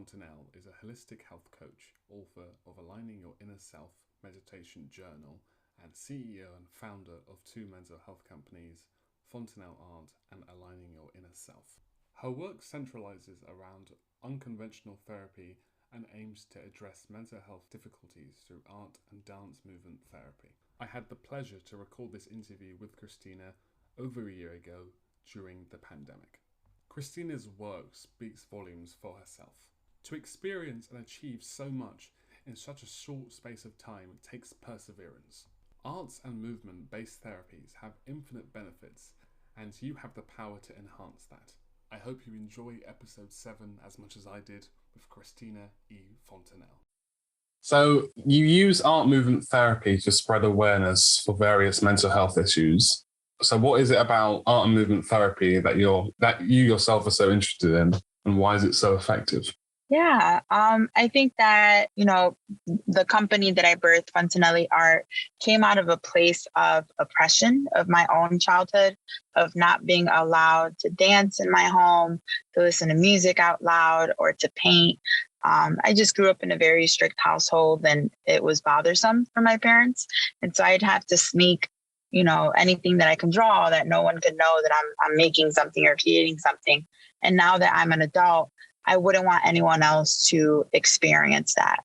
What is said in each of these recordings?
Fontenelle is a holistic health coach, author of Aligning Your Inner Self meditation journal, and CEO and founder of two mental health companies, Fontenelle Art and Aligning Your Inner Self. Her work centralises around unconventional therapy and aims to address mental health difficulties through art and dance movement therapy. I had the pleasure to record this interview with Christina over a year ago during the pandemic. Christina's work speaks volumes for herself. To experience and achieve so much in such a short space of time takes perseverance. Arts and movement-based therapies have infinite benefits, and you have the power to enhance that. I hope you enjoy episode 7 as much as I did with Christina Fontenelle. So you use art movement therapy to spread awareness for various mental health issues. So what is it about art and movement therapy that you yourself are so interested in, and why is it so effective? Yeah, I think that, the company that I birthed, Fontenelle Art, came out of a place of oppression of my own childhood, of not being allowed to dance in my home, to listen to music out loud, or to paint. I just grew up in a very strict household, and it was bothersome for my parents. And so I'd have to sneak, anything that I can draw that no one could know that I'm making something or creating something. And now that I'm an adult, I wouldn't want anyone else to experience that.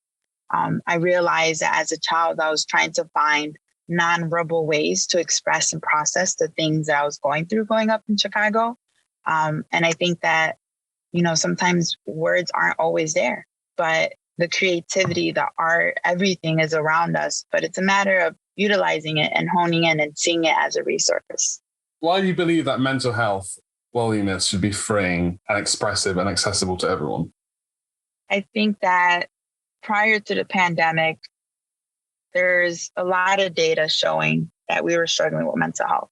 I realized that as a child, I was trying to find nonverbal ways to express and process the things that I was going through growing up in Chicago. And I think that, sometimes words aren't always there, but the creativity, the art, everything is around us, but it's a matter of utilizing it and honing in and seeing it as a resource. Why do you believe that mental health worldliness should be freeing and expressive and accessible to everyone? I think that prior to the pandemic, there's a lot of data showing that we were struggling with mental health.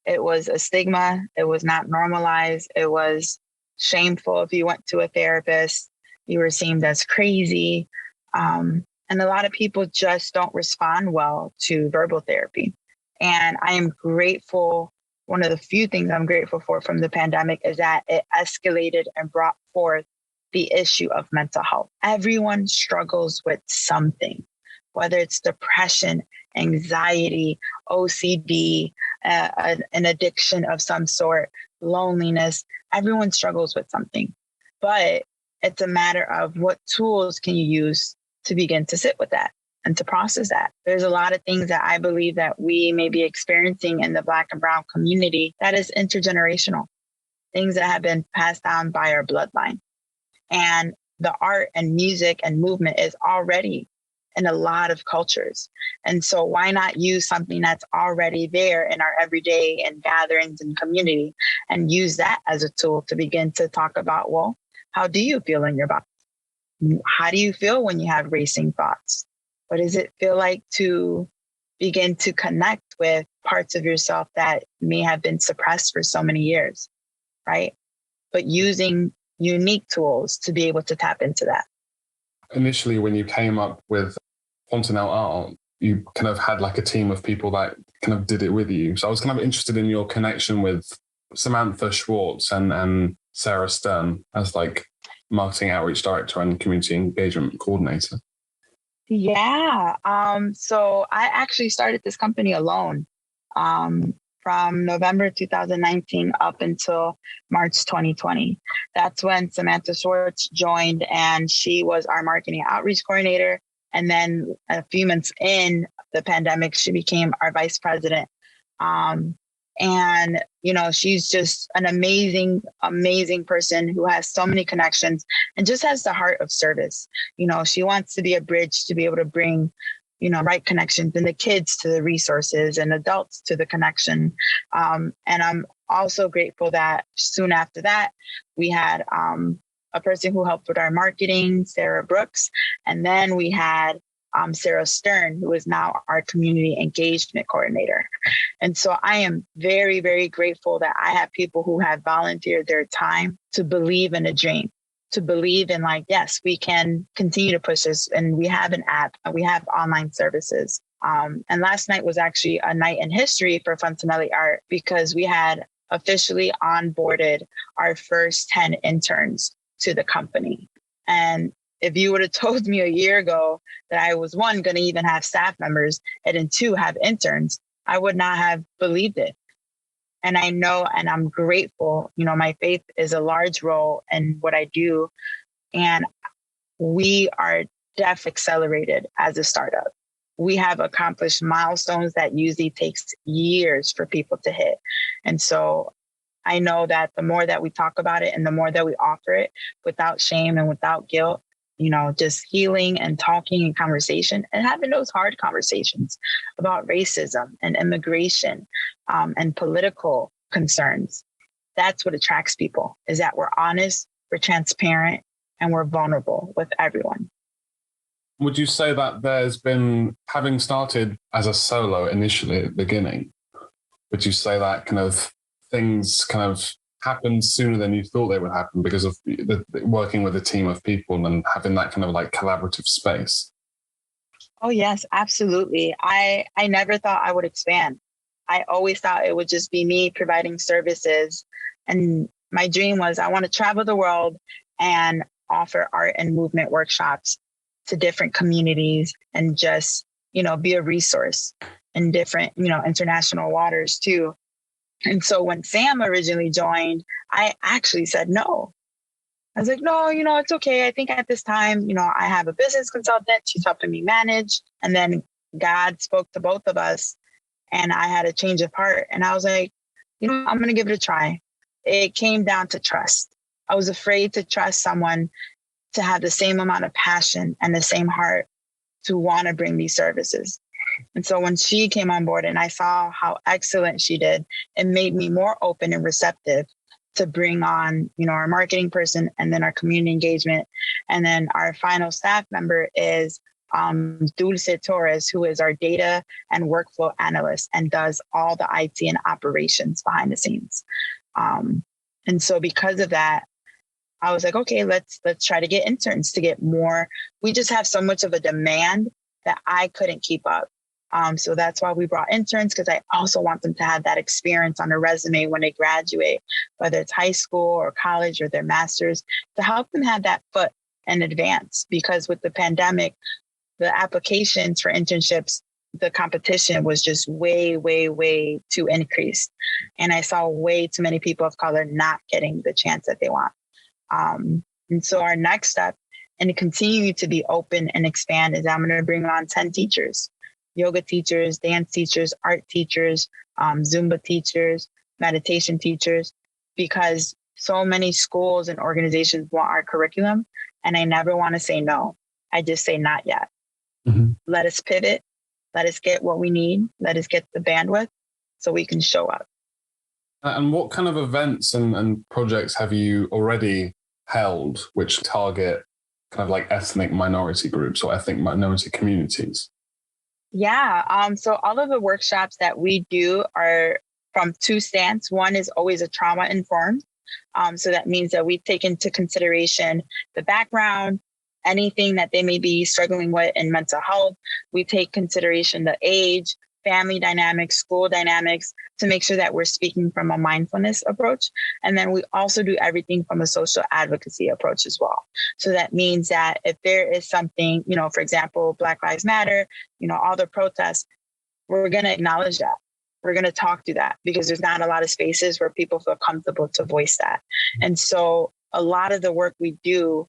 It was a stigma. It was not normalized. It was shameful. If you went to a therapist, you were seen as crazy. And a lot of people just don't respond well to verbal therapy. And I am grateful. One of the few things I'm grateful for from the pandemic is that it escalated and brought forth the issue of mental health. Everyone struggles with something, whether it's depression, anxiety, OCD, an addiction of some sort, loneliness. Everyone struggles with something, but it's a matter of what tools can you use to begin to sit with that and to process that. There's a lot of things that I believe that we may be experiencing in the Black and Brown community that is intergenerational, things that have been passed down by our bloodline. And the art and music and movement is already in a lot of cultures. And so why not use something that's already there in our everyday and gatherings and community and use that as a tool to begin to talk about, well, how do you feel in your body? How do you feel when you have racing thoughts? What does it feel like to begin to connect with parts of yourself that may have been suppressed for so many years, right? But using unique tools to be able to tap into that. Initially, when you came up with Fontenelle Art, you kind of had like a team of people that kind of did it with you. So I was kind of interested in your connection with Samantha Schwartz and Sarah Stern as like marketing outreach director and community engagement coordinator. Yeah. So I actually started this company alone from November 2019 up until March 2020. That's when Samantha Schwartz joined, and she was our marketing outreach coordinator. And then a few months in the pandemic, she became our vice president. And, she's just an amazing, amazing person who has so many connections and just has the heart of service. She wants to be a bridge to be able to bring, right connections, and the kids to the resources and adults to the connection. And I'm also grateful that soon after that, we had a person who helped with our marketing, Sarah Brooks. And then we had Sarah Stern, who is now our community engagement coordinator. And so I am very, very grateful that I have people who have volunteered their time to believe in a dream, to believe in yes, we can continue to push this. And we have an app, we have online services. And last night was actually a night in history for Fontenelle Art because we had officially onboarded our first 10 interns to the company. And if you would have told me a year ago that I was, one, going to even have staff members, and then two, have interns, I would not have believed it. And I know, and I'm grateful, my faith is a large role in what I do. And we are accelerated as a startup. We have accomplished milestones that usually takes years for people to hit. And so I know that the more that we talk about it and the more that we offer it without shame and without guilt, just healing and talking and conversation and having those hard conversations about racism and immigration and political concerns. That's what attracts people, is that we're honest, we're transparent, and we're vulnerable with everyone. Would you say that there's been, having started as a solo initially at the beginning, would you say that kind of things kind of happened sooner than you thought they would happen because of working with a team of people and having that kind of like collaborative space? Oh, yes, absolutely. I never thought I would expand. I always thought it would just be me providing services. And my dream was I want to travel the world and offer art and movement workshops to different communities and just, be a resource in different, international waters too. And so when Sam originally joined, I actually said no. I was like, no, it's okay. I think at this time, I have a business consultant. She's helping me manage. And then God spoke to both of us and I had a change of heart. And I was like, I'm going to give it a try. It came down to trust. I was afraid to trust someone to have the same amount of passion and the same heart to want to bring these services. And so when she came on board and I saw how excellent she did, it made me more open and receptive to bring on, our marketing person and then our community engagement. And then our final staff member is Dulce Torres, who is our data and workflow analyst and does all the IT and operations behind the scenes. And so because of that, I was like, okay, let's try to get interns to get more. We just have so much of a demand that I couldn't keep up. So that's why we brought interns, because I also want them to have that experience on their resume when they graduate, whether it's high school or college or their master's, to help them have that foot in advance. Because with the pandemic, the applications for internships, the competition was just way, way, way too increased. And I saw way too many people of color not getting the chance that they want. And so our next step, and to continue to be open and expand, is I'm going to bring on 10 teachers, yoga teachers, dance teachers, art teachers, Zumba teachers, meditation teachers, because so many schools and organizations want our curriculum. And I never want to say no. I just say not yet. Mm-hmm. Let us pivot. Let us get what we need. Let us get the bandwidth so we can show up. And what kind of events and projects have you already held which target kind of like ethnic minority groups or ethnic minority communities? Yeah. So all of the workshops that we do are from two stands. One is always a trauma informed. So that means that we take into consideration the background, anything that they may be struggling with in mental health. We take consideration the age, family dynamics, school dynamics, to make sure that we're speaking from a mindfulness approach. And then we also do everything from a social advocacy approach as well. So that means that if there is something, for example, Black Lives Matter, all the protests, we're going to acknowledge that. We're going to talk to that because there's not a lot of spaces where people feel comfortable to voice that. And so a lot of the work we do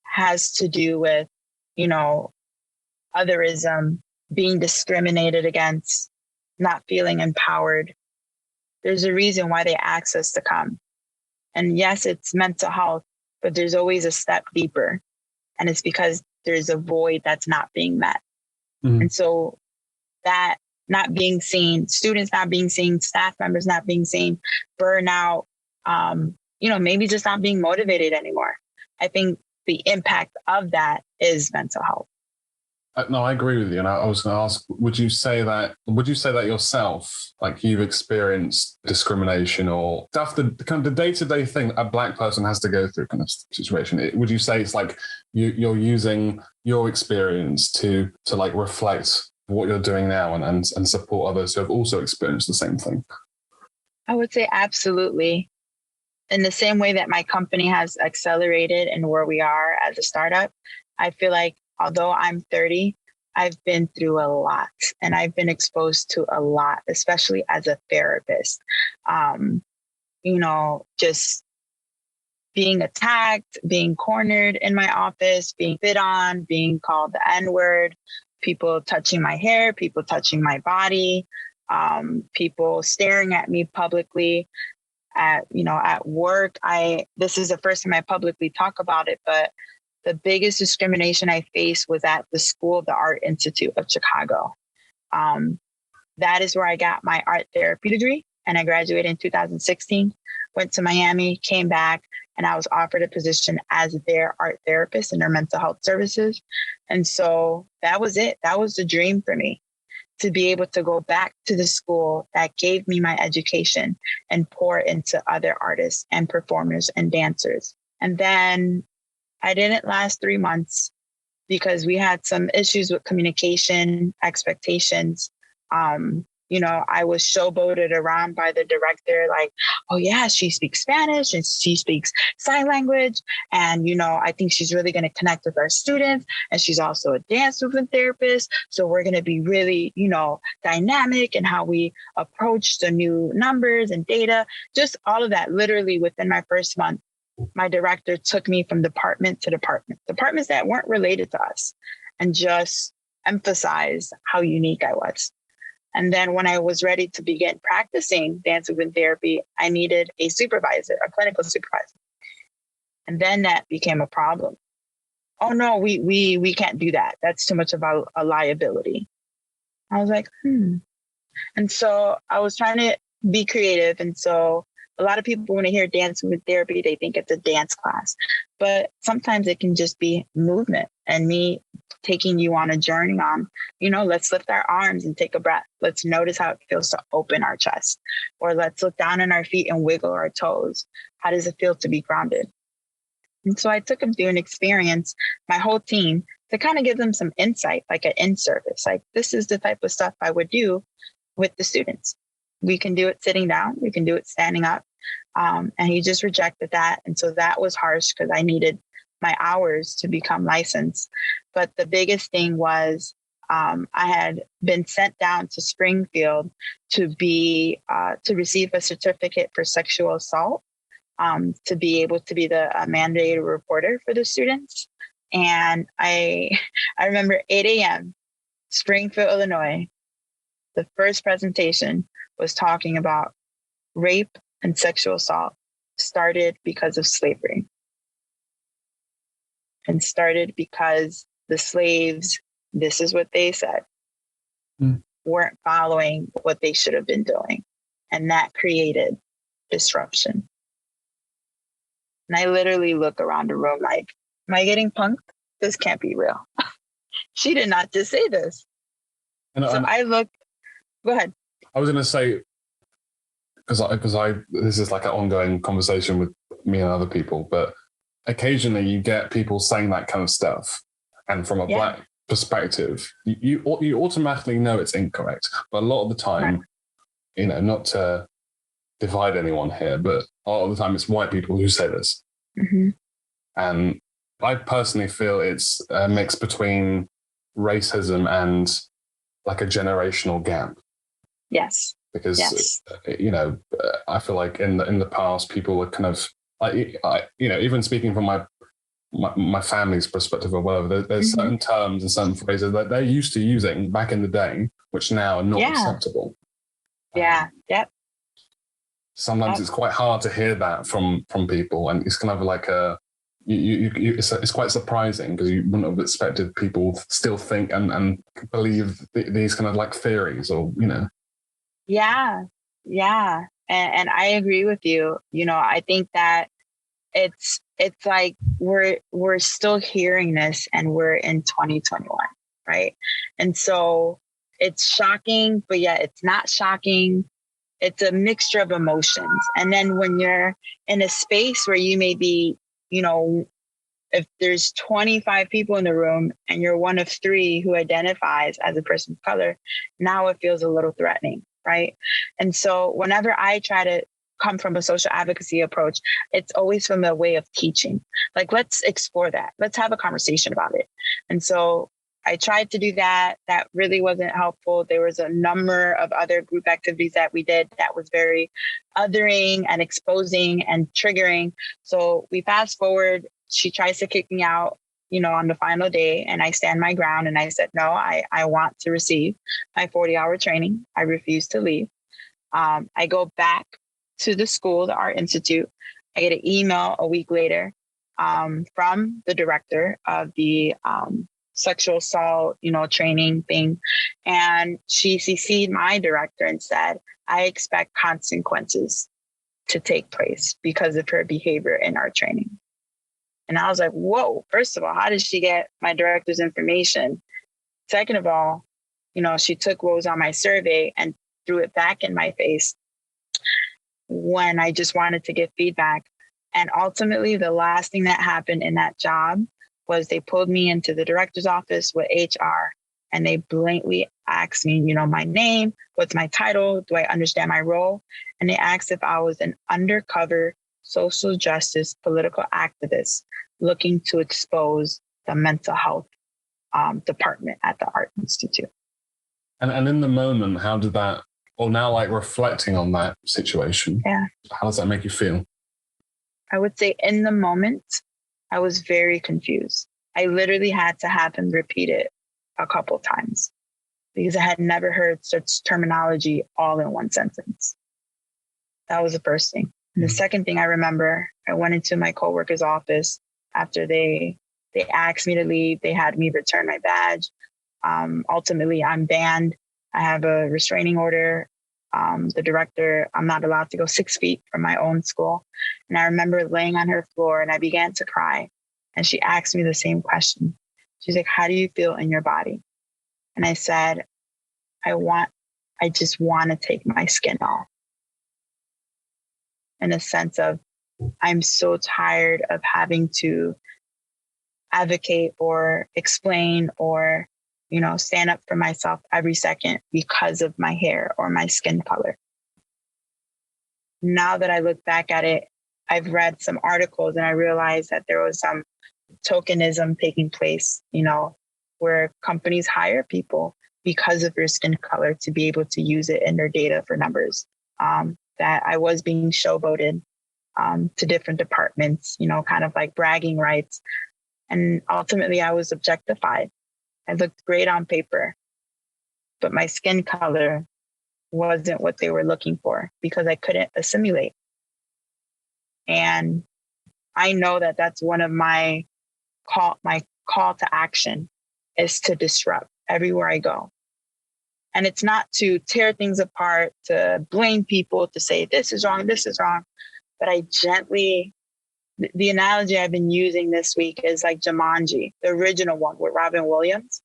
has to do with, otherism, being discriminated against, not feeling empowered. There's a reason why they ask us to come. And yes, it's mental health, but there's always a step deeper. And it's because there's a void that's not being met. Mm-hmm. And so that not being seen, students not being seen, staff members not being seen, burnout, maybe just not being motivated anymore. I think the impact of that is mental health. No, I agree with you. And I was going to ask, would you say that yourself, like you've experienced discrimination or stuff, the kind of the day-to-day thing a Black person has to go through kind of situation? Would you say it's like you're using your experience to like reflect what you're doing now and support others who have also experienced the same thing? I would say absolutely. in the same way that my company has accelerated and where we are as a startup, I feel like although I'm 30, I've been through a lot and I've been exposed to a lot, especially as a therapist. Just being attacked, being cornered in my office, being spit on, being called the N-word, people touching my hair, people touching my body, people staring at me publicly at work. This is the first time I publicly talk about it, but the biggest discrimination I faced was at the school, the Art Institute of Chicago. That is where I got my art therapy degree, and I graduated in 2016, went to Miami, came back, and I was offered a position as their art therapist in their mental health services. And so that was it. That was the dream for me, to be able to go back to the school that gave me my education and pour into other artists and performers and dancers. And then I didn't last 3 months because we had some issues with communication, expectations. I was showboated around by the director, like, oh yeah, she speaks Spanish and she speaks sign language. And, I think she's really going to connect with our students. And she's also a dance movement therapist. So we're going to be really, dynamic in how we approach the new numbers and data, just all of that. Literally within my first month, my director took me from department to departments that weren't related to us, and just emphasized how unique I was. And then when I was ready to begin practicing dance movement therapy, I needed a supervisor, a clinical supervisor. And then that became a problem. Oh no, we can't do that. That's too much of a liability. I was like, And so I was trying to be creative. And so a lot of people, when they hear dance movement therapy, they think it's a dance class. But sometimes it can just be movement, and me taking you on a journey on, let's lift our arms and take a breath. Let's notice how it feels to open our chest, or let's look down on our feet and wiggle our toes. How does it feel to be grounded? And so I took them through an experience, my whole team, to kind of give them some insight, like an in-service. Like, this is the type of stuff I would do with the students. We can do it sitting down. We can do it standing up. And he just rejected that. And so that was harsh because I needed my hours to become licensed. But the biggest thing was I had been sent down to Springfield to receive a certificate for sexual assault, to be able to be the mandated reporter for the students. And I remember 8 a.m., Springfield, Illinois, the first presentation was talking about rape and sexual assault started because of slavery, and started because the slaves, this is what they said, weren't following what they should have been doing. And that created disruption. And I literally look around the room like, am I getting punked? This can't be real. She did not just say this. I look, go ahead. I was going to say, because this is like an ongoing conversation with me and other people, but occasionally you get people saying that kind of stuff, and from a Black perspective, you automatically know it's incorrect. But a lot of the time, not to divide anyone here, but a lot of the time it's white people who say this. Mm-hmm. And I personally feel it's a mix between racism and like a generational gap. Yes. Because, I feel like in the past, people were kind of, even speaking from my family's perspective or whatever, there's certain terms and certain phrases that they're used to using back in the day, which now are not acceptable. Yeah. Yep. Sometimes it's quite hard to hear that from people, and it's kind of like it's quite surprising because you wouldn't have expected people still think and believe these kind of like theories or. Yeah. And I agree with you. I think that it's like we're still hearing this, and we're in 2021, right? And so it's shocking, but yet it's not shocking. It's a mixture of emotions. And then when you're in a space where you may be, if there's 25 people in the room and you're one of 3 who identifies as a person of color, now it feels a little threatening. Right. And so whenever I try to come from a social advocacy approach, it's always from a way of teaching. Like, let's explore that. Let's have a conversation about it. And so I tried to do that. That really wasn't helpful. There was a number of other group activities that we did that was very othering and exposing and triggering. So we fast forward, she tries to kick me out, on the final day, and I stand my ground. And I said, no, I want to receive my 40-hour training. I refuse to leave. I go back to the school, the Art Institute. I get an email a week later from the director of the sexual assault, training thing. And she CC'd my director and said, I expect consequences to take place because of her behavior in our training. And I was like, whoa, first of all, how did she get my director's information? Second of all, she took what was on my survey and threw it back in my face when I just wanted to get feedback. And ultimately, the last thing that happened in that job was they pulled me into the director's office with HR, and they blatantly asked me, my name, what's my title? Do I understand my role? And they asked if I was an undercover social justice political activist looking to expose the mental health department at the Art Institute. And in the moment, how did that, or now like reflecting on that situation, how does that make you feel? I would say in the moment, I was very confused. I literally had to have him repeat it a couple times because I had never heard such terminology all in one sentence. That was the first thing. And the second thing I remember, I went into my coworker's office after they asked me to leave. They had me return my badge. Ultimately, I'm banned. I have a restraining order. The director, I'm not allowed to go 6 feet from my own school. And I remember laying on her floor and I began to cry. And she asked me the same question. She's like, how do you feel in your body? And I said, I just want to take my skin off. In a sense of, I'm so tired of having to advocate or explain or, stand up for myself every second because of my hair or my skin color. Now that I look back at it, I've read some articles and I realized that there was some tokenism taking place, where companies hire people because of your skin color to be able to use it in their data for numbers. That I was being showboated to different departments, kind of like bragging rights. And ultimately, I was objectified. I looked great on paper, but my skin color wasn't what they were looking for because I couldn't assimilate. And I know that that's one of my call to action is to disrupt everywhere I go. And it's not to tear things apart, to blame people, to say this is wrong, but I gently, the analogy I've been using this week is like Jumanji, the original one with Robin Williams,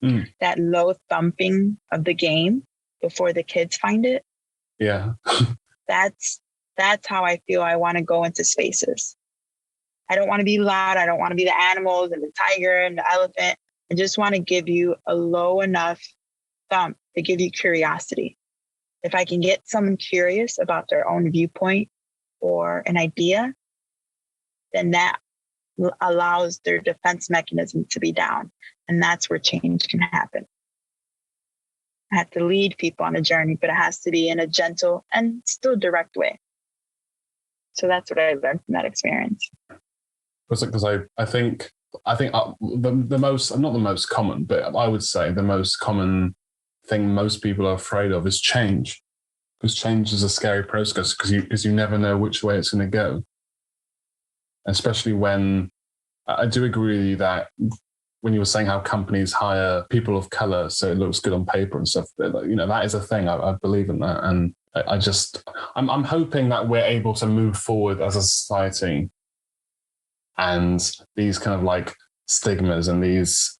that low thumping of the game before the kids find it. Yeah. That's how I feel I want to go into spaces. I don't want to be loud. I don't want to be the animals and the tiger and the elephant. I just want to give you a low enough thump to give you curiosity. If I can get someone curious about their own viewpoint or an idea, then that allows their defense mechanism to be down. And that's where change can happen. I have to lead people on a journey, but it has to be in a gentle and still direct way. So that's what I learned from that experience. Because I think the most, not the most common, but I would say the most common thing most people are afraid of is change. Because change is a scary process because you never know which way it's going to go. Especially when I do agree with you that when you were saying how companies hire people of color so it looks good on paper and stuff, that is a thing. I believe in that. And I'm hoping that we're able to move forward as a society and these kind of like stigmas and these,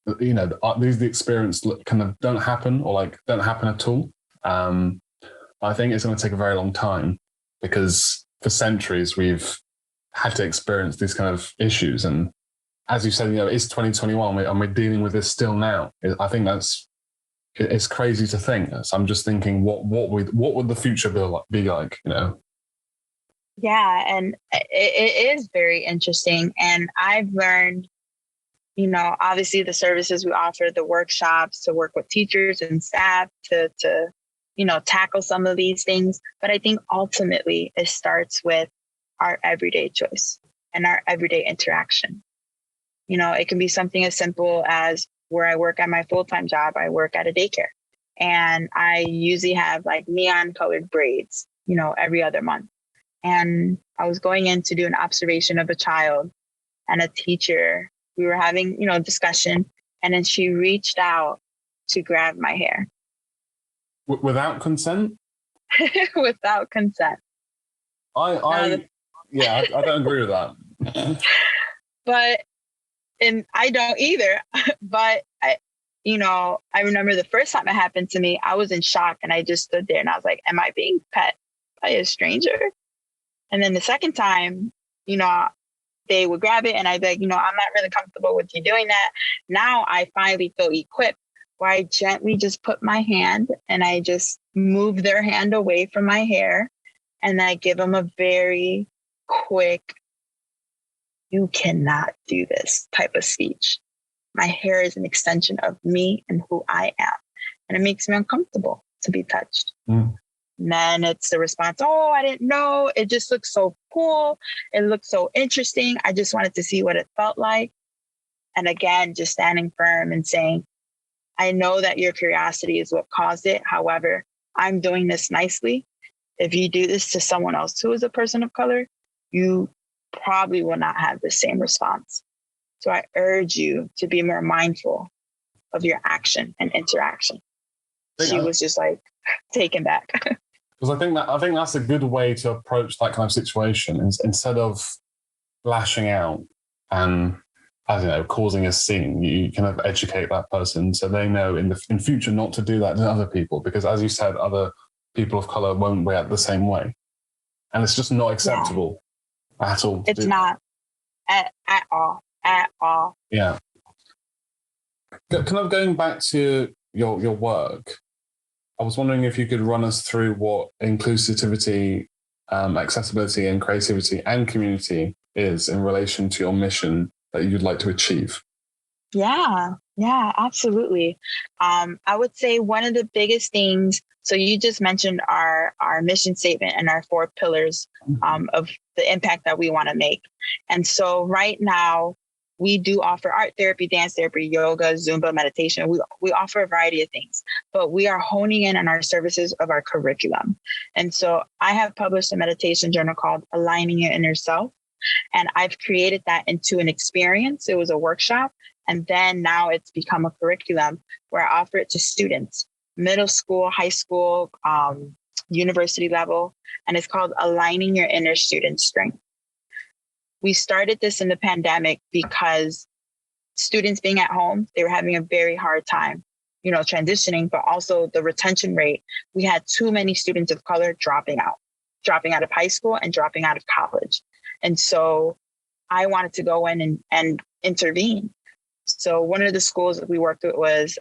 the experience kind of don't happen or like don't happen at all. I think it's going to take a very long time because for centuries we've had to experience these kind of issues. And as you said, it's 2021 and we're dealing with this still now. I think it's crazy to think. So I'm just thinking, what would the future be like? Yeah, and it is very interesting. And I've learned, obviously the services we offer, the workshops to work with teachers and staff to tackle some of these things. But I think ultimately it starts with our everyday choice and our everyday interaction. It can be something as simple as where I work at my full-time job, I work at a daycare. And I usually have like neon colored braids, every other month. And I was going in to do an observation of a child, and a teacher, we were having, discussion. And then she reached out to grab my hair. Without consent? Without consent. I don't agree with that. And I don't either. But I remember the first time it happened to me, I was in shock, and I just stood there and I was like, am I being pet by a stranger? And then the second time, they would grab it and I'd be like, I'm not really comfortable with you doing that. Now I finally feel equipped where I gently just put my hand and I just move their hand away from my hair. And I give them a very quick, you cannot do this type of speech. My hair is an extension of me and who I am. And it makes me uncomfortable to be touched. Mm. And then it's the response, oh, I didn't know. It just looks so cool. It looks so interesting. I just wanted to see what it felt like. And again, just standing firm and saying, I know that your curiosity is what caused it. However, I'm doing this nicely. If you do this to someone else who is a person of color, you probably will not have the same response. So I urge you to be more mindful of your action and interaction. She was just like taken back. Because I think that's a good way to approach that kind of situation. Instead of lashing out and, I don't know, causing a scene, you kind of educate that person so they know in future not to do that to other people. Because as you said, other people of color won't react the same way, and it's just not acceptable at all. It's not at all. Yeah. Kind of going back to your work, I was wondering if you could run us through what inclusivity, accessibility and creativity and community is in relation to your mission that you'd like to achieve. Yeah, absolutely. I would say one of the biggest things, so you just mentioned our mission statement and our 4 pillars of the impact that we want to make. And so right now, we do offer art therapy, dance therapy, yoga, Zumba, meditation. We offer a variety of things, but we are honing in on our services of our curriculum. And so I have published a meditation journal called Aligning Your Inner Self. And I've created that into an experience. It was a workshop. And then now it's become a curriculum where I offer it to students, middle school, high school, university level. And it's called Aligning Your Inner Student Strength. We started this in the pandemic because students being at home, they were having a very hard time, transitioning, but also the retention rate. We had too many students of color dropping out of high school and dropping out of college. And so I wanted to go in and intervene. So one of the schools that we worked with was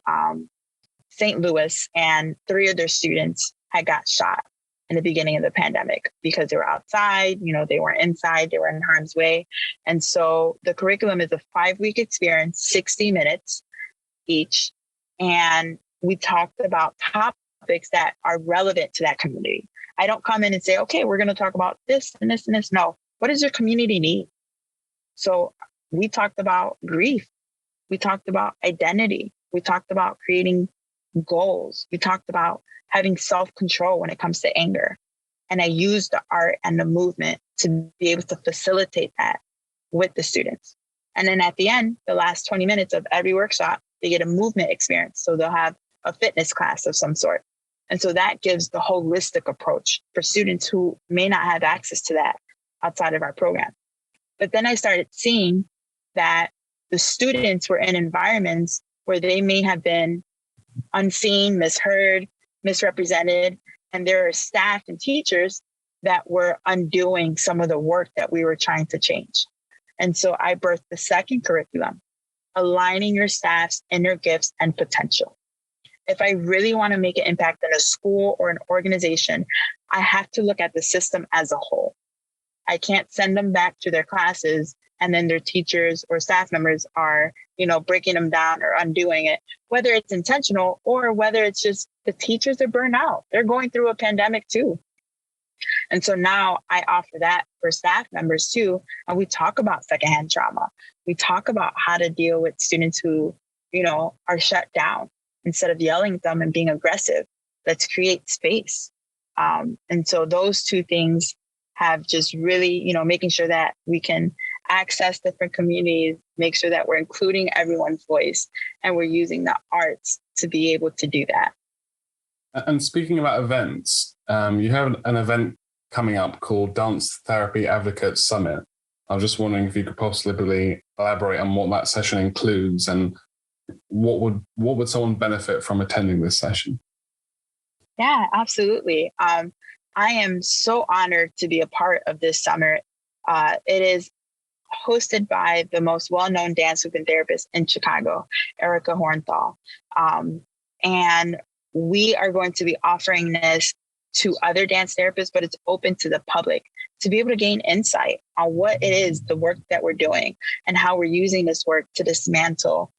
St. Louis, and 3 of their students had got shot in the beginning of the pandemic because they were outside, they weren't inside, they were in harm's way. And so the curriculum is a 5-week experience, 60 minutes each. And we talked about topics that are relevant to that community. I don't come in and say, okay, we're going to talk about this and this and this. No, what does your community need? So we talked about grief. We talked about identity. We talked about creating goals. We talked about having self-control when it comes to anger. And I used the art and the movement to be able to facilitate that with the students. And then at the end, the last 20 minutes of every workshop, they get a movement experience. So they'll have a fitness class of some sort. And so that gives the holistic approach for students who may not have access to that outside of our program. But then I started seeing that the students were in environments where they may have been unseen, misheard, misrepresented, and there are staff and teachers that were undoing some of the work that we were trying to change. And so I birthed the second curriculum, Aligning Your Staff's Inner Gifts and Potential. If I really want to make an impact in a school or an organization, I have to look at the system as a whole. I can't send them back to their classes and then their teachers or staff members are, breaking them down or undoing it, whether it's intentional or whether it's just the teachers are burnt out. They're going through a pandemic too. And so now I offer that for staff members too. And we talk about secondhand trauma. We talk about how to deal with students who, are shut down. Instead of yelling at them and being aggressive, let's create space. And so those two things have just really, making sure that we can access different communities, make sure that we're including everyone's voice, and we're using the arts to be able to do that. And speaking about events, you have an event coming up called Dance Therapy Advocates Summit. I was just wondering if you could possibly elaborate on what that session includes and what would someone benefit from attending this session? Yeah, absolutely. I am so honored to be a part of this summit. It is hosted by the most well-known dance movement therapist in Chicago, 𝐀𝐫𝐭 𝐿. And we are going to be offering this to other dance therapists, but it's open to the public to be able to gain insight on what it is, the work that we're doing and how we're using this work to dismantle,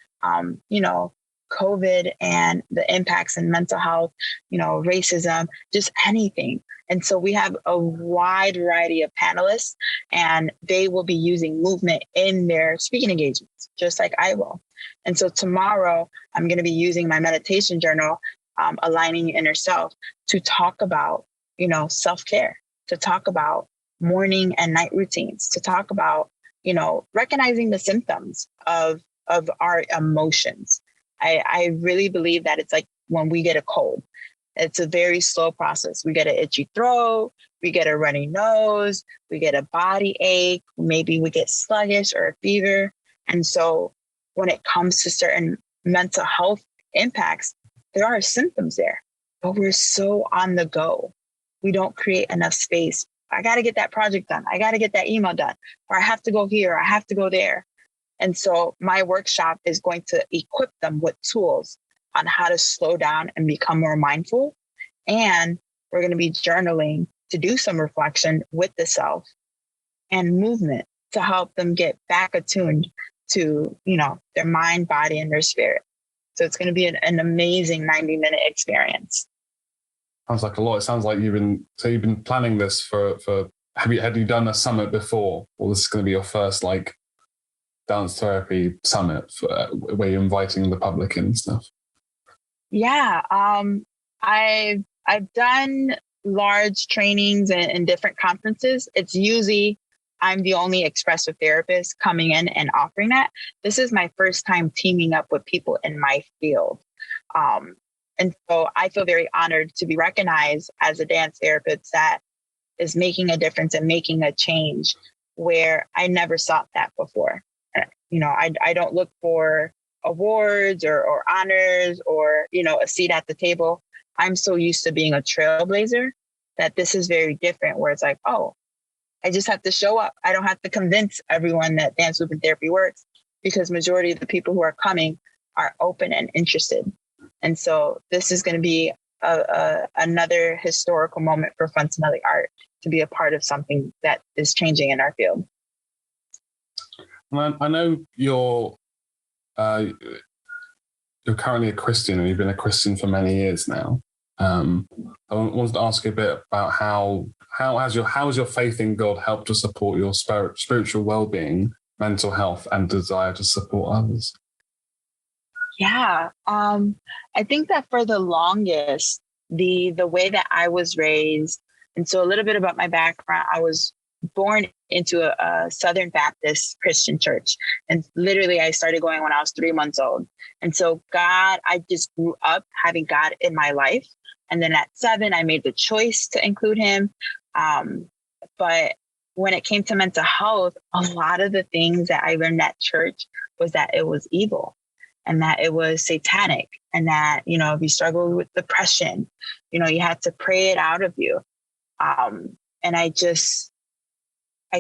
COVID and the impacts in mental health, racism, just anything. And so we have a wide variety of panelists, and they will be using movement in their speaking engagements, just like I will. And so tomorrow, I'm going to be using my meditation journal, Aligning Your Inner Self, to talk about, self-care, to talk about morning and night routines, to talk about, recognizing the symptoms of our emotions. I really believe that it's like when we get a cold. It's a very slow process. We get an itchy throat, we get a runny nose, we get a body ache, maybe we get sluggish or a fever. And so when it comes to certain mental health impacts, there are symptoms there, but we're so on the go. We don't create enough space. I got to get that project done. I got to get that email done, or I have to go here, or I have to go there. And so my workshop is going to equip them with tools on how to slow down and become more mindful. And we're going to be journaling to do some reflection with the self and movement to help them get back attuned to, their mind, body, and their spirit. So it's going to be an amazing 90-minute experience. Sounds like a lot. It sounds like you've been planning this for have you done a summit before, or this is going to be your first dance therapy summit where you're inviting the public in and stuff? Yeah, I've done large trainings and different conferences. It's usually I'm the only expressive therapist coming in and offering that. This is my first time teaming up with people in my field. And so I feel very honored to be recognized as a dance therapist that is making a difference and making a change where I never sought that before. I don't look for awards or honors or, a seat at the table. I'm so used to being a trailblazer that this is very different, where it's like, oh, I just have to show up. I don't have to convince everyone that dance movement therapy works, because majority of the people who are coming are open and interested. And so this is going to be another historical moment for Fontenelle Art to be a part of something that is changing in our field. I know you're currently a Christian, and you've been a Christian for many years now. I wanted to ask you a bit about how has your faith in God helped to support your spiritual well-being, mental health, and desire to support others? Yeah, I think that for the longest, the way that I was raised, and so a little bit about my background, I was born into a Southern Baptist Christian church. And literally I started going when I was 3 months old. And so I just grew up having God in my life. And then at 7, I made the choice to include him. But when it came to mental health, a lot of the things that I learned at church was that it was evil and that it was satanic, and that, if you struggled with depression, you had to pray it out of you. And I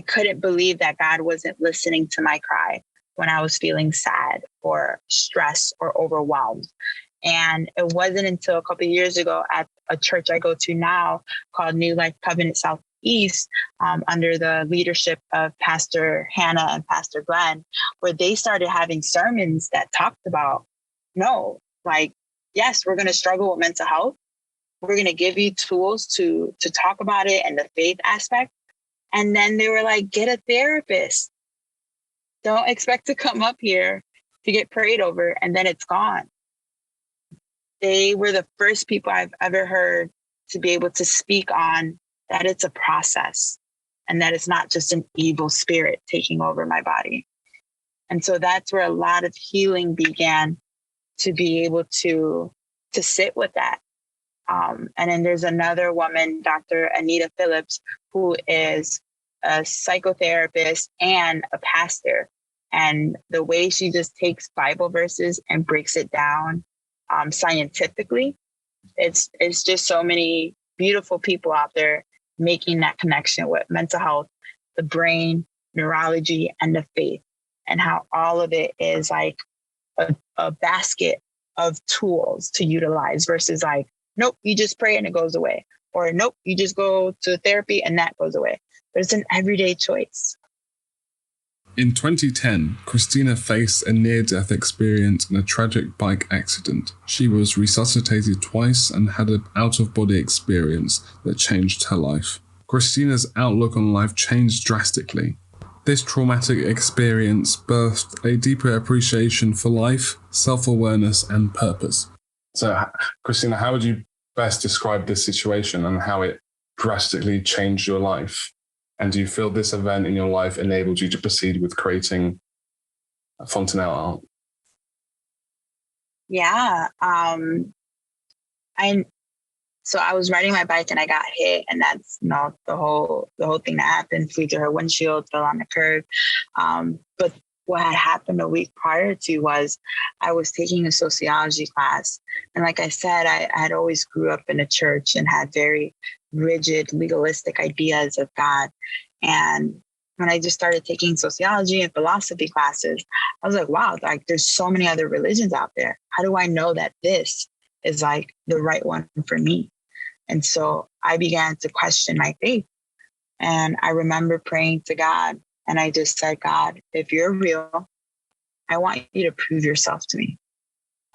couldn't believe that God wasn't listening to my cry when I was feeling sad or stressed or overwhelmed. And it wasn't until a couple of years ago at a church I go to now called New Life Covenant East under the leadership of Pastor Hannah and Pastor Glenn, where they started having sermons that talked about, no, like, yes, we're going to struggle with mental health. We're going to give you tools to talk about it and the faith aspect. And then they were like, get a therapist. Don't expect to come up here to get prayed over and then it's gone. They were the first people I've ever heard to be able to speak on that it's a process and that it's not just an evil spirit taking over my body. And so that's where a lot of healing began, to be able to sit with that. And then there's another woman, Dr. Anita Phillips, who is a psychotherapist and a pastor. And the way she just takes Bible verses and breaks it down scientifically, it's just so many beautiful people out there making that connection with mental health, the brain, neurology, and the faith, and how all of it is like a basket of tools to utilize versus like, nope, you just pray and it goes away. Or nope, you just go to therapy and that goes away. But it's an everyday choice. In 2010, Christina faced a near-death experience in a tragic bike accident. She was resuscitated twice and had an out-of-body experience that changed her life. Christina's outlook on life changed drastically. This traumatic experience birthed a deeper appreciation for life, self-awareness, and purpose. So, Christina, how would you best describe this situation and how it drastically changed your life? And do you feel this event in your life enabled you to proceed with creating Fontenelle Art? Yeah. So I was riding my bike and I got hit, and that's the whole thing that happened. Flew through her windshield, fell on the curb. But what had happened a week prior to was I was taking a sociology class. And like I said, I had always grew up in a church and had very rigid, legalistic ideas of God. And when I just started taking sociology and philosophy classes, I was like, wow, like there's so many other religions out there. How do I know that this is like the right one for me? And so I began to question my faith. And I remember praying to God. And I just said, God, if you're real, I want you to prove yourself to me.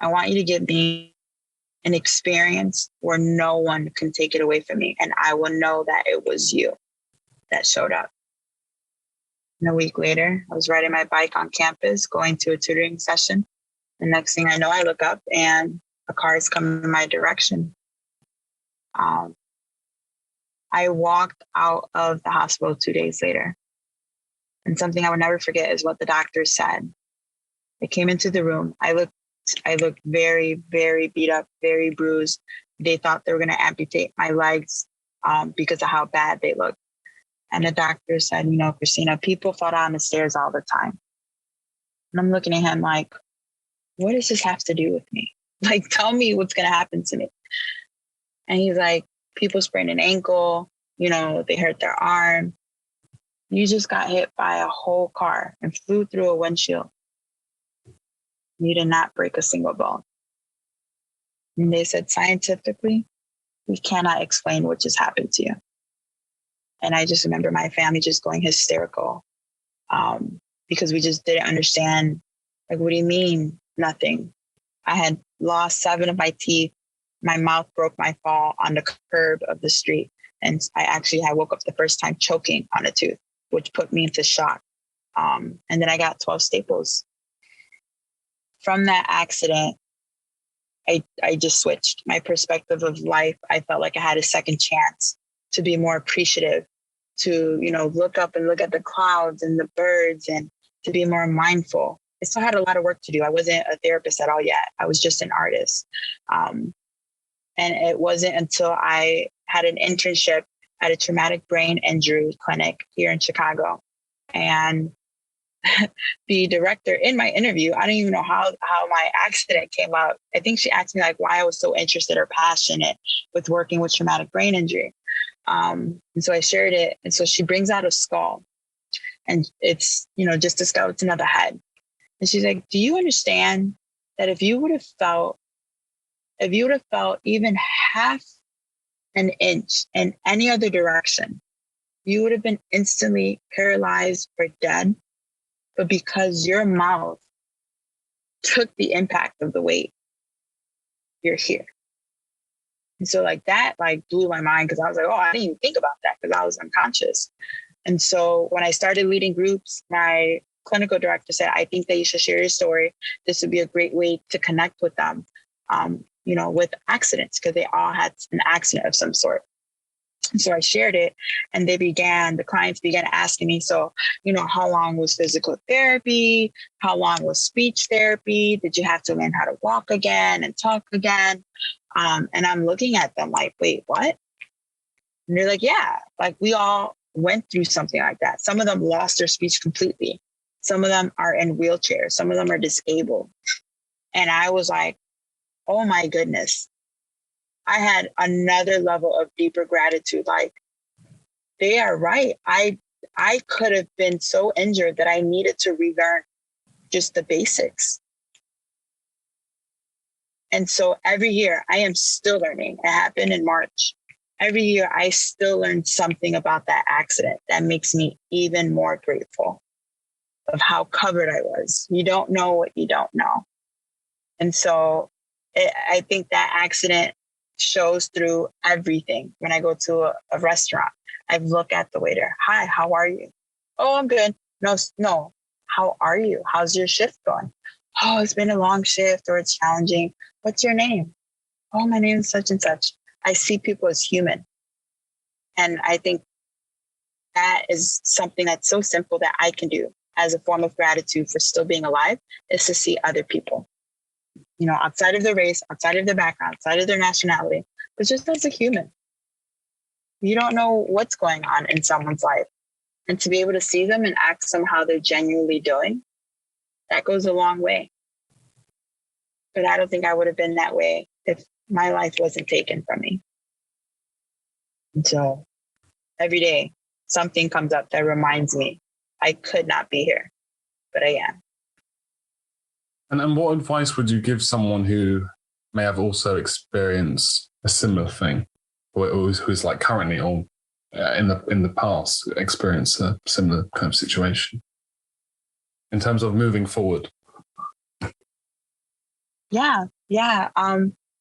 I want you to give me an experience where no one can take it away from me. And I will know that it was you that showed up. And a week later, I was riding my bike on campus, going to a tutoring session. The next thing I know, I look up and a car is coming in my direction. I walked out of the hospital 2 days later. And something I would never forget is what the doctor said. I came into the room. I looked very, very beat up, very bruised. They thought they were going to amputate my legs because of how bad they looked. And the doctor said, Christina, people fall down the stairs all the time. And I'm looking at him like, what does this have to do with me? Like, tell me what's going to happen to me. And he's like, people sprain an ankle, they hurt their arm. You just got hit by a whole car and flew through a windshield. You did not break a single bone. And they said, scientifically, we cannot explain what just happened to you. And I just remember my family just going hysterical because we just didn't understand, like, what do you mean nothing? I had lost 7 of my teeth. My mouth broke my fall on the curb of the street. And I woke up the first time choking on a tooth, which put me into shock. And then I got 12 staples. From that accident, I just switched my perspective of life. I felt like I had a second chance to be more appreciative, to, look up and look at the clouds and the birds and to be more mindful. I still had a lot of work to do. I wasn't a therapist at all yet. I was just an artist. And it wasn't until I had an internship at a traumatic brain injury clinic here in Chicago. And the director in my interview, I don't even know how my accident came out. I think she asked me like why I was so interested or passionate with working with traumatic brain injury. And so I shared it. And so she brings out a skull, and it's, just a skeleton of a head. And she's like, do you understand that if you would have felt even half an inch in any other direction, you would have been instantly paralyzed or dead. But because your mouth took the impact of the weight, you're here. And so like that like blew my mind, because I was like, oh, I didn't even think about that because I was unconscious. And so when I started leading groups, my clinical director said, I think that you should share your story. This would be a great way to connect with them, with accidents, because they all had an accident of some sort. And so I shared it, and the clients began asking me, so, how long was physical therapy? How long was speech therapy? Did you have to learn how to walk again and talk again? And I'm looking at them like, wait, what? And they're like, yeah, like we all went through something like that. Some of them lost their speech completely. Some of them are in wheelchairs. Some of them are disabled. And I was like, oh my goodness. I had another level of deeper gratitude. Like, they are right. I could have been so injured that I needed to relearn just the basics. And so every year I am still learning. It happened in March. Every year I still learn something about that accident that makes me even more grateful of how covered I was. You don't know what you don't know. And so I think that accident shows through everything. When I go to a restaurant, I look at the waiter. Hi, how are you? Oh, I'm good. No. How are you? How's your shift going? Oh, it's been a long shift, or it's challenging. What's your name? Oh, my name is such and such. I see people as human. And I think that is something that's so simple that I can do as a form of gratitude for still being alive, is to see other people, outside of their race, outside of their background, outside of their nationality, but just as a human. You don't know what's going on in someone's life. And to be able to see them and ask them how they're genuinely doing, that goes a long way. But I don't think I would have been that way if my life wasn't taken from me. And so every day, something comes up that reminds me I could not be here, but I am. And what advice would you give someone who may have also experienced a similar thing, or who's like currently or in the past experienced a similar kind of situation in terms of moving forward? Yeah.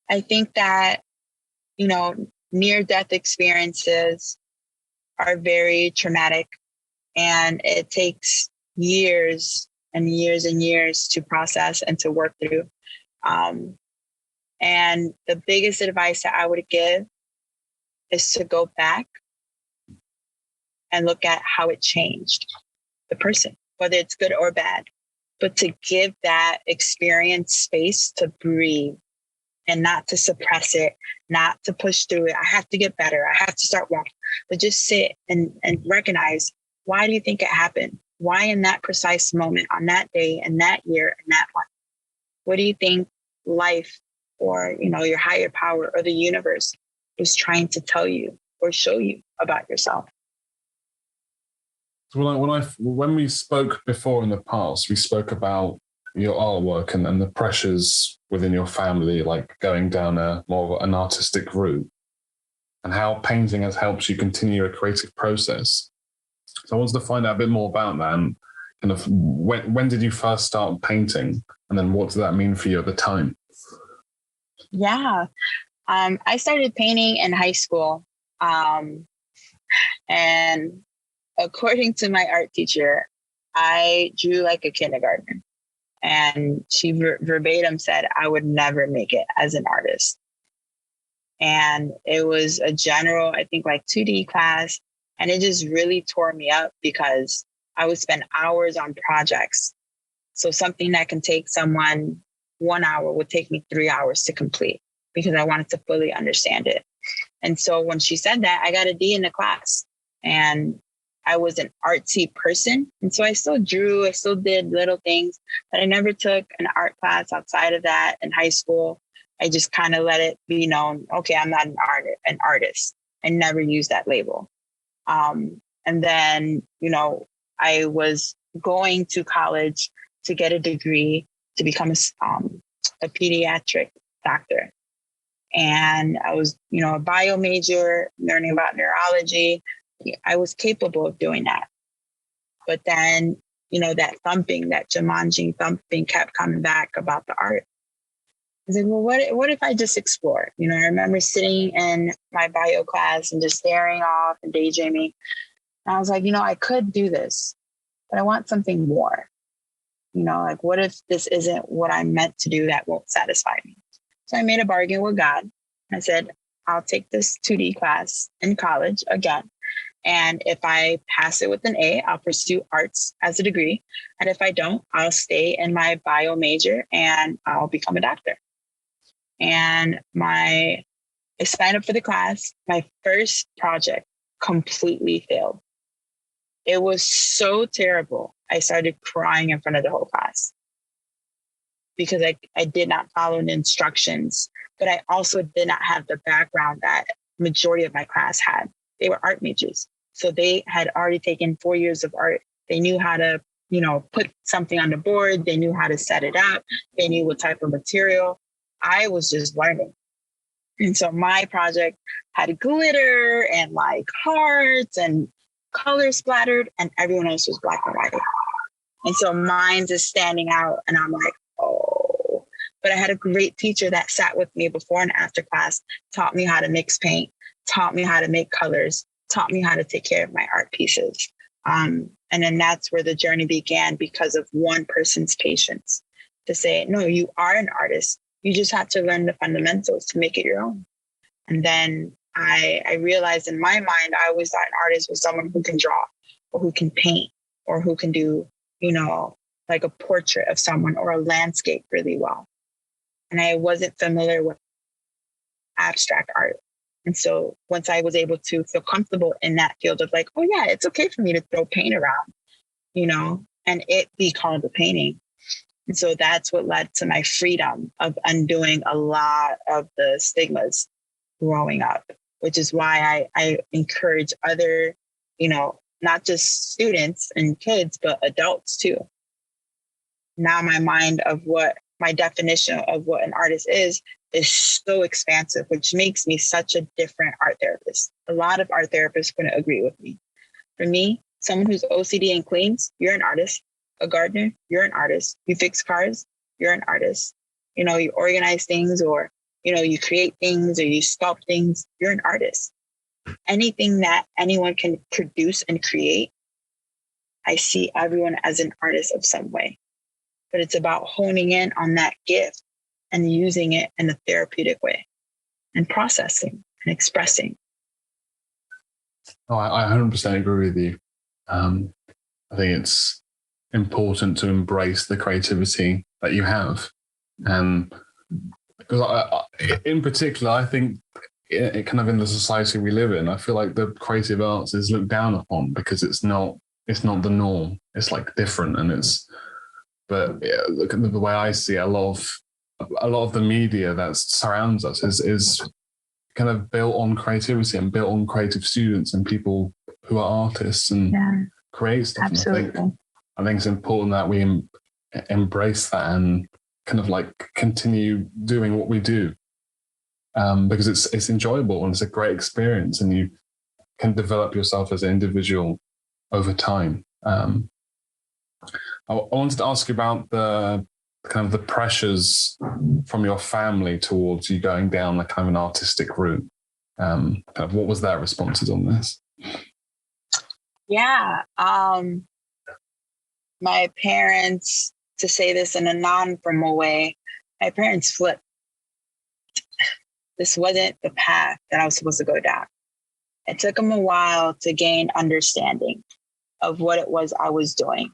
I think that, near-death experiences are very traumatic, and it takes years and years and years to process and to work through. And the biggest advice that I would give is to go back and look at how it changed the person, whether it's good or bad, but to give that experience space to breathe and not to suppress it, not to push through it. I have to get better. I have to start walking, but just sit and recognize, why do you think it happened? Why in that precise moment, on that day, and that year, and that month? What do you think life or, your higher power or the universe was trying to tell you or show you about yourself? So when we spoke before in the past, we spoke about your artwork and the pressures within your family, like going down a more of an artistic route, and how painting has helped you continue a creative process. So I wanted to find out a bit more about that, and kind of when did you first start painting, and then what did that mean for you at the time? Yeah, I started painting in high school, and according to my art teacher, I drew like a kindergartner. And she verbatim said I would never make it as an artist. And it was a general, I think, like 2D class. And it just really tore me up, because I would spend hours on projects. So something that can take someone 1 hour would take me 3 hours to complete, because I wanted to fully understand it. And so when she said that, I got a D in the class. And I was an artsy person. And so I still drew, I still did little things, but I never took an art class outside of that in high school. I just kind of let it be known, okay, I'm not an artist. I never used that label. And then, I was going to college to get a degree to become a pediatric doctor. And I was, a bio major, learning about neurology. I was capable of doing that. But then, that thumping, that Jumanji thumping kept coming back about the art. I was like, well, what if I just explore? I remember sitting in my bio class and just staring off and daydreaming. And I was like, I could do this, but I want something more. Like, what if this isn't what I'm meant to do that won't satisfy me? So I made a bargain with God. I said, I'll take this 2D class in college again. And if I pass it with an A, I'll pursue arts as a degree. And if I don't, I'll stay in my bio major and I'll become a doctor. And I signed up for the class. My first project completely failed. It was so terrible. I started crying in front of the whole class because I did not follow the instructions, but I also did not have the background that majority of my class had. They were art majors. So they had already taken 4 years of art. They knew how to, put something on the board. They knew how to set it up. They knew what type of material. I was just learning. And so my project had glitter and like hearts and colors splattered, and everyone else was black and white. And so mine's is standing out, and I'm like, oh. But I had a great teacher that sat with me before and after class, taught me how to mix paint, taught me how to make colors, taught me how to take care of my art pieces. And then that's where the journey began, because of one person's patience to say, no, you are an artist. You just have to learn the fundamentals to make it your own. And then I realized in my mind, I always thought an artist was someone who can draw or who can paint or who can do, like a portrait of someone or a landscape really well. And I wasn't familiar with abstract art. And so once I was able to feel comfortable in that field of like, oh yeah, it's okay for me to throw paint around, and it be called a painting. And so that's what led to my freedom of undoing a lot of the stigmas growing up, which is why I encourage other, not just students and kids, but adults too. Now my definition of what an artist is so expansive, which makes me such a different art therapist. A lot of art therapists couldn't agree with me. For me, someone who's OCD and cleans, you're an artist. A gardener, you're an artist. You fix cars, you're an artist. You organize things, or, you create things, or you sculpt things, you're an artist. Anything that anyone can produce and create, I see everyone as an artist of some way. But it's about honing in on that gift and using it in a therapeutic way and processing and expressing. Oh, I 100% agree with you. I think it's important to embrace the creativity that you have. And because in particular, I think kind of in the society we live in, I feel like the creative arts is looked down upon because it's not the norm. It's like different, but look at the way I see it, a lot of the media that surrounds us is kind of built on creativity and built on creative students and people who are artists and create stuff. Absolutely. And I think it's important that we embrace that and kind of like continue doing what we do, because it's enjoyable and it's a great experience, and you can develop yourself as an individual over time. I wanted to ask you about the kind of the pressures from your family towards you going down the kind of an artistic route. Kind of what was their responses on this? Yeah. My parents, to say this in a non-formal way, my parents flipped. This wasn't the path that I was supposed to go down. It took them a while to gain understanding of what it was I was doing.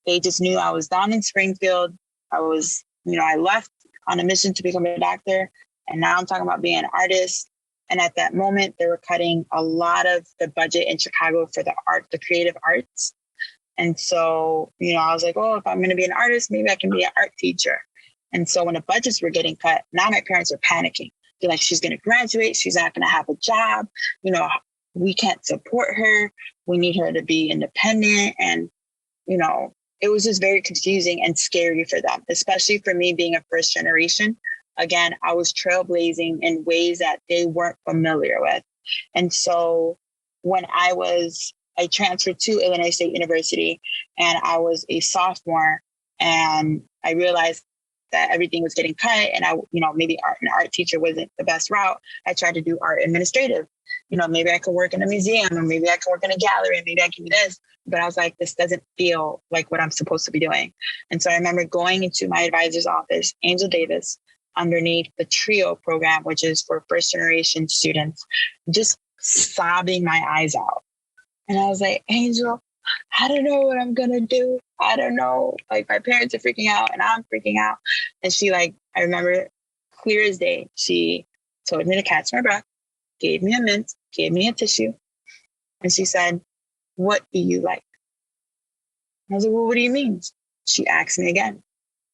They just knew I was down in Springfield. I was, I left on a mission to become a doctor. And now I'm talking about being an artist. And at that moment, they were cutting a lot of the budget in Chicago for the creative arts. And so, I was like, oh, if I'm going to be an artist, maybe I can be an art teacher. And so when the budgets were getting cut, now my parents are panicking. They're like, she's going to graduate. She's not going to have a job. We can't support her. We need her to be independent. And, it was just very confusing and scary for them, especially for me being a first generation. Again, I was trailblazing in ways that they weren't familiar with. And so when I transferred to Illinois State University and I was a sophomore, and I realized that everything was getting cut, and maybe an art teacher wasn't the best route. I tried to do art administrative. Maybe I could work in a museum, or maybe I could work in a gallery, and maybe I can do this. But I was like, this doesn't feel like what I'm supposed to be doing. And so I remember going into my advisor's office, Angel Davis, underneath the TRIO program, which is for first generation students, just sobbing my eyes out. And I was like, Angel, I don't know what I'm going to do. I don't know. Like, my parents are freaking out and I'm freaking out. And she, I remember clear as day, she told me to catch my breath, gave me a mint, gave me a tissue. And she said, what do you like? I was like, well, what do you mean? She asked me again,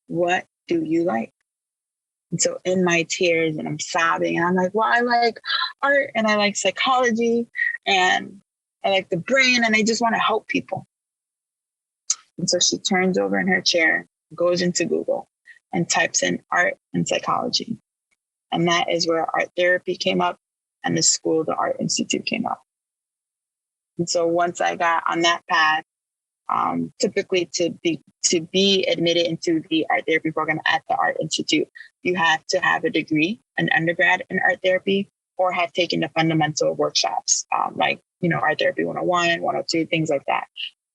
what do you like? And so in my tears, and I'm sobbing, and I'm like, well, I like art, and I like psychology, and I like the brain, and I just want to help people. And so she turns over in her chair, goes into Google, and types in art and psychology. And that is where art therapy came up, and the school, the Art Institute, came up. And so once I got on that path, typically to be admitted into the art therapy program at the Art Institute, you have to have a degree, an undergrad in art therapy, or have taken the fundamental workshops, Art Therapy 101, 102, things like that.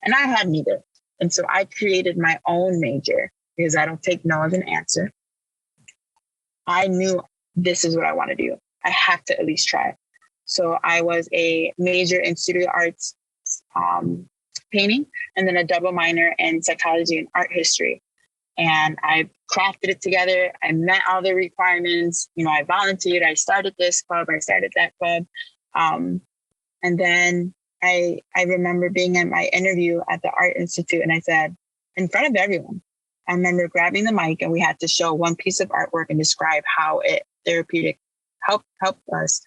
And I had neither. And so I created my own major because I don't take no as an answer. I knew this is what I want to do. I have to at least try. So I was a major in studio arts, painting, and then a double minor in psychology and art history. And I crafted it together. I met all the requirements. I volunteered. I started this club. I started that club. And then I remember being in my interview at the Art Institute, and I said, in front of everyone, I remember grabbing the mic, and we had to show one piece of artwork and describe how it therapeutic helped us.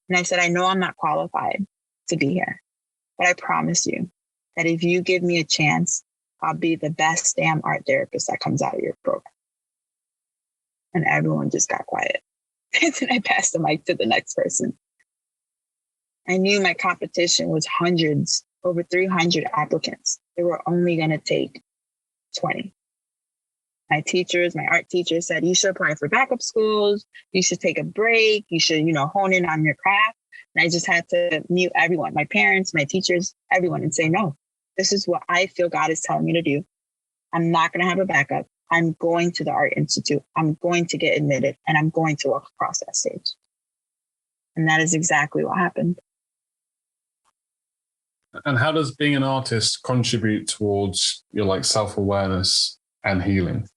And I said, I know I'm not qualified to be here, but I promise you that if you give me a chance, I'll be the best damn art therapist that comes out of your program. And everyone just got quiet. And then I passed the mic to the next person. I knew my competition was hundreds, over 300 applicants. They were only going to take 20. My art teachers said, you should apply for backup schools. You should take a break. You should, hone in on your craft. And I just had to mute everyone, my parents, my teachers, everyone, and say, no, this is what I feel God is telling me to do. I'm not going to have a backup. I'm going to the Art Institute. I'm going to get admitted, and I'm going to walk across that stage. And that is exactly what happened. And how does being an artist contribute towards your self-awareness and healing?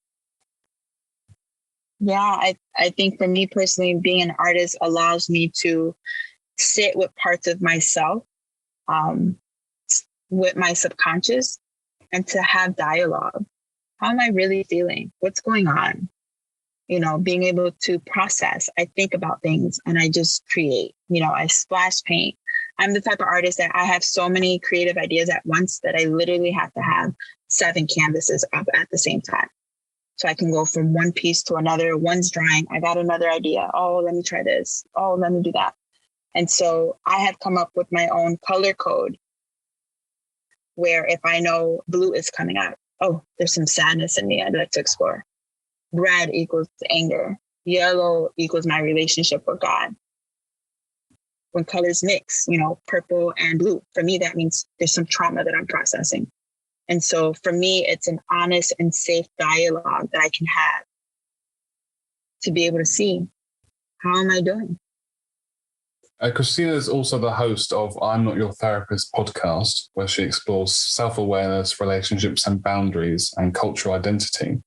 Yeah, I think for me personally, being an artist allows me to sit with parts of myself, with my subconscious, and to have dialogue. How am I really feeling? What's going on? Being able to process. I think about things and I just create. I splash paint. I'm the type of artist that I have so many creative ideas at once that I literally have to have 7 canvases up at the same time. So I can go from one piece to another. One's drying. I got another idea. Oh, let me try this. Oh, let me do that. And so I have come up with my own color code where if I know blue is coming out, oh, there's some sadness in me I'd like to explore. Red equals anger. Yellow equals my relationship with God. When colors mix, purple and blue, for me, that means there's some trauma that I'm processing. And so for me, it's an honest and safe dialogue that I can have to be able to see, how am I doing? Christina is also the host of I'm Not Your Therapist podcast, where she explores self-awareness, relationships and boundaries, and cultural identity.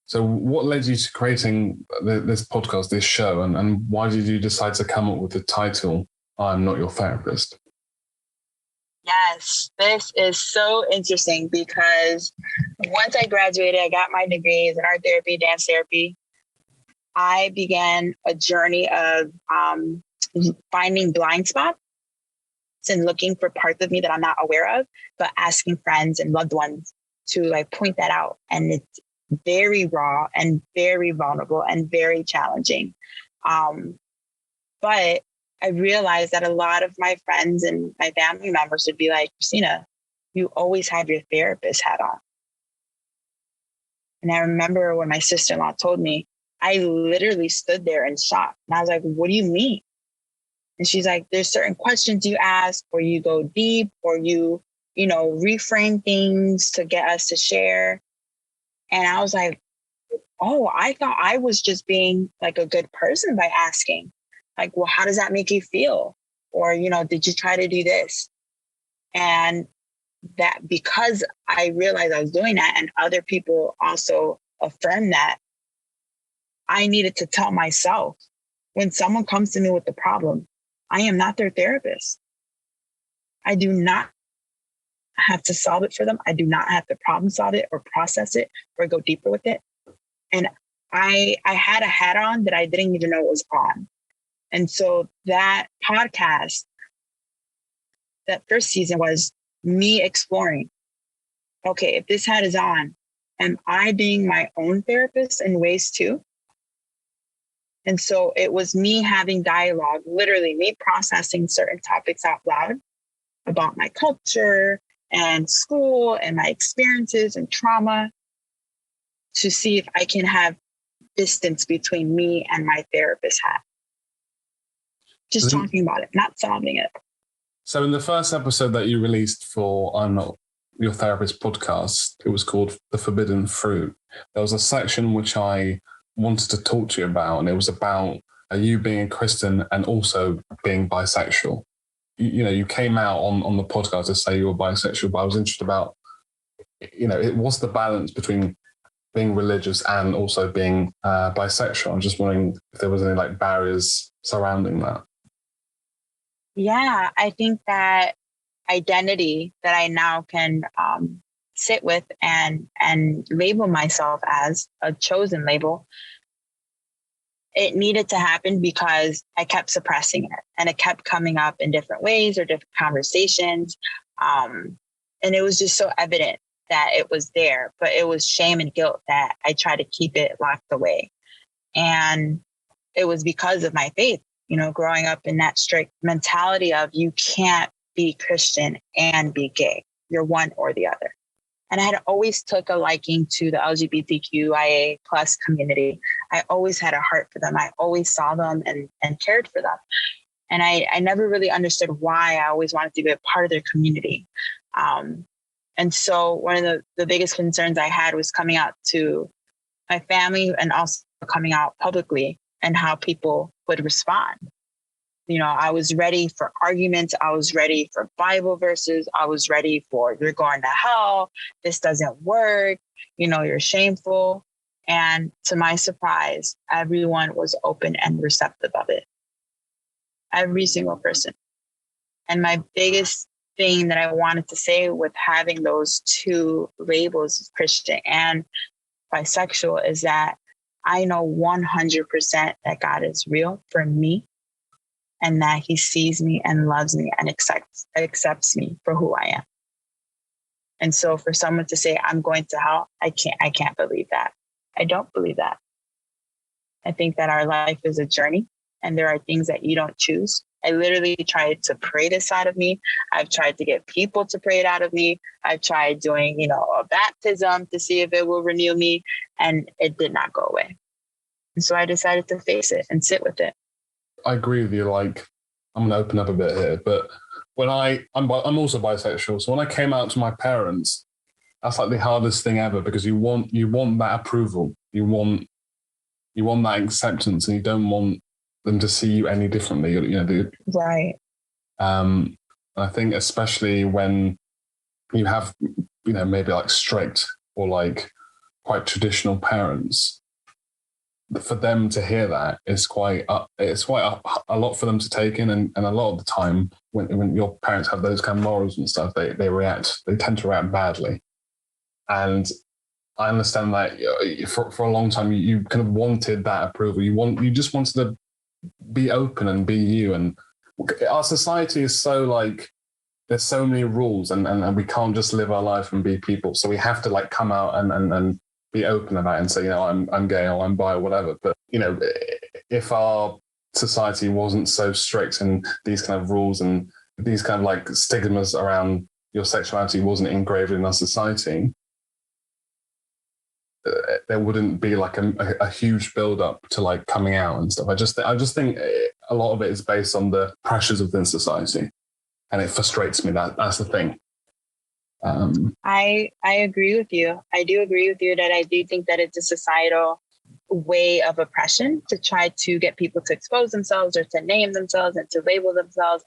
So what led you to creating this podcast, this show, and why did you decide to come up with the title, I'm Not Your Therapist? Yes, this is so interesting because once I graduated, I got my degrees in art therapy, dance therapy. I began a journey of finding blind spots and looking for parts of me that I'm not aware of, but asking friends and loved ones to point that out. And it's very raw and very vulnerable and very challenging. But I realized that a lot of my friends and my family members would be like, Christina, you always have your therapist hat on. And I remember when my sister-in-law told me, I literally stood there in shock. And I was like, what do you mean? And she's like, there's certain questions you ask, or you go deep, or you reframe things to get us to share. And I was like, oh, I thought I was just being like a good person by asking. Like, well, how does that make you feel? Or, did you try to do this? And that, because I realized I was doing that and other people also affirmed that, I needed to tell myself, when someone comes to me with the problem, I am not their therapist. I do not have to solve it for them. I do not have to problem solve it or process it or go deeper with it. And I had a hat on that I didn't even know was on. And so that podcast, that first season, was me exploring, okay, if this hat is on, am I being my own therapist in ways too? And so it was me having dialogue, literally me processing certain topics out loud about my culture and school and my experiences and trauma, to see if I can have distance between me and my therapist hat. Just talking about it, not solving it. So in the first episode that you released for I'm Not Your Therapist podcast, it was called The Forbidden Fruit. There was a section which I wanted to talk to you about, and it was about you being a Christian and also being bisexual. You came out on the podcast to say you were bisexual, but I was interested about, it was the balance between being religious and also being bisexual. I'm just wondering if there was any like barriers surrounding that. Yeah, I think that identity that I now can sit with and label myself as a chosen label, it needed to happen because I kept suppressing it, and it kept coming up in different ways or different conversations. And it was just so evident that it was there, but it was shame and guilt that I tried to keep it locked away. And it was because of my faith, growing up in that strict mentality of you can't be Christian and be gay. You're one or the other. And I had always took a liking to the LGBTQIA+ community. I always had a heart for them. I always saw them and cared for them. And I never really understood why. I always wanted to be a part of their community. And so one of the biggest concerns I had was coming out to my family and also coming out publicly and how people would respond. I was ready for arguments. I was ready for Bible verses. I was ready for, you're going to hell. This doesn't work. You're shameful. And to my surprise, everyone was open and receptive of it. Every single person. And my biggest thing that I wanted to say with having those two labels, Christian and bisexual, is that I know 100% that God is real for me, and that he sees me and loves me and accepts me for who I am. And so for someone to say I'm going to hell, I can't believe that. I don't believe that. I think that our life is a journey, and there are things that you don't choose. I literally tried to pray this out of me. I've tried to get people to pray it out of me. I've tried doing, a baptism to see if it will renew me, and it did not go away. And so I decided to face it and sit with it. I agree with you. Like, I'm going to open up a bit here, but when I'm also bisexual. So when I came out to my parents, that's like the hardest thing ever, because you want that approval. You want that acceptance, and you don't want them to see you any differently. Right. I think especially when you have, maybe like strict or like quite traditional parents, for them to hear that is quite a lot for them to take in, and a lot of the time when your parents have those kind of morals and stuff, they tend to react badly. And I understand that for a long time you kind of wanted that approval. You just wanted to be open and be you. And our society is so like, there's so many rules, and we can't just live our life and be people. So we have to like come out and be open about it and say, I'm gay or I'm bi or whatever. But, if our society wasn't so strict and these kind of rules and these kind of like stigmas around your sexuality wasn't engraved in our society, there wouldn't be like a huge build up to like coming out and stuff. I just think a lot of it is based on the pressures within society, and it frustrates me. That's the thing. I agree with you. I do agree with you that I do think that it's a societal way of oppression to try to get people to expose themselves or to name themselves and to label themselves,